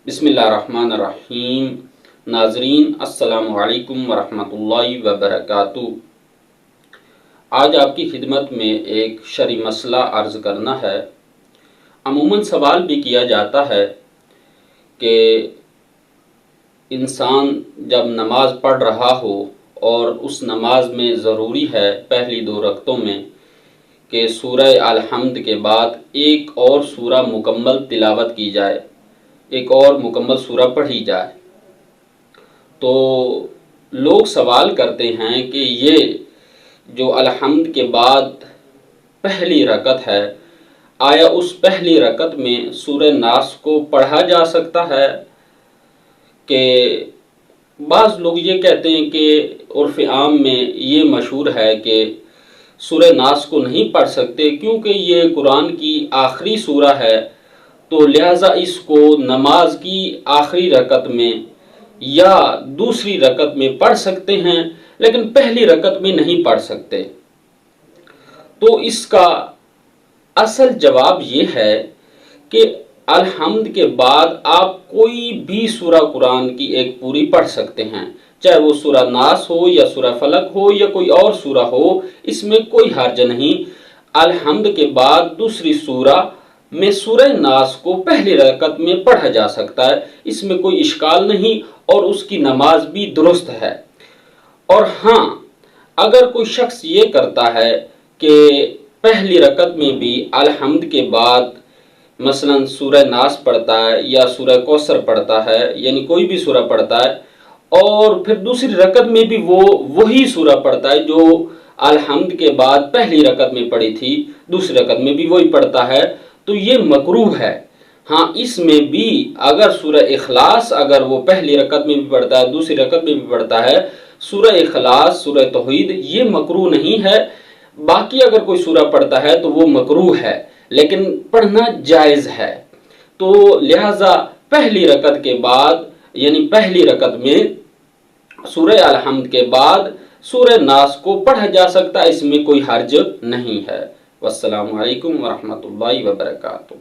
بسم اللہ الرحمن الرحیم۔ ناظرین السلام علیکم ورحمۃ اللہ وبرکاتہ۔ آج آپ کی خدمت میں ایک شرعی مسئلہ عرض کرنا ہے۔ عموماً سوال بھی کیا جاتا ہے کہ انسان جب نماز پڑھ رہا ہو اور اس نماز میں ضروری ہے پہلی 2 رکعتوں میں کہ سورہ الحمد کے بعد ایک اور سورہ مکمل تلاوت کی جائے، ایک اور مکمل سورہ پڑھی جائے، تو لوگ سوال کرتے ہیں کہ یہ جو الحمد کے بعد پہلی رکعت ہے، آیا اس پہلی رکعت میں سورہ ناس کو پڑھا جا سکتا ہے؟ کہ بعض لوگ یہ کہتے ہیں کہ عرف عام میں یہ مشہور ہے کہ سورہ ناس کو نہیں پڑھ سکتے کیونکہ یہ قرآن کی آخری سورہ ہے، تو لہٰذا اس کو نماز کی آخری رکعت میں یا دوسری رکعت میں پڑھ سکتے ہیں لیکن پہلی رکعت میں نہیں پڑھ سکتے۔ تو اس کا اصل جواب یہ ہے کہ الحمد کے بعد آپ کوئی بھی سورہ قرآن کی ایک پوری پڑھ سکتے ہیں، چاہے وہ سورہ ناس ہو یا سورہ فلق ہو یا کوئی اور سورہ ہو، اس میں کوئی حرج نہیں۔ الحمد کے بعد دوسری سورہ میں سورہ ناس کو پہلی رکعت میں پڑھا جا سکتا ہے، اس میں کوئی اشکال نہیں اور اس کی نماز بھی درست ہے۔ اور ہاں، اگر کوئی شخص یہ کرتا ہے کہ پہلی رکعت میں بھی الحمد کے بعد مثلا سورہ ناس پڑھتا ہے یا سورہ کوثر پڑھتا ہے، یعنی کوئی بھی سورہ پڑھتا ہے، اور پھر دوسری رکعت میں بھی وہ وہی سورہ پڑھتا ہے جو الحمد کے بعد پہلی رکعت میں پڑھی تھی، دوسری رکعت میں بھی وہی پڑھتا ہے، تو یہ مکروہ ہے۔ ہاں، اس میں بھی اگر سورہ اخلاص اگر وہ پہلی رکعت میں بھی پڑھتا ہے، دوسری رکعت میں بھی پڑھتا ہے، سورہ اخلاص، سورہ توحید، یہ مکروہ نہیں ہے۔ باقی اگر کوئی سورہ پڑھتا ہے تو وہ مکروہ ہے لیکن پڑھنا جائز ہے۔ تو لہٰذا پہلی رکعت کے بعد یعنی پہلی رکعت میں سورہ الحمد کے بعد سورہ ناس کو پڑھا جا سکتا ہے، اس میں کوئی حرج نہیں ہے۔ والسلام علیکم ورحمۃ اللہ وبرکاتہ۔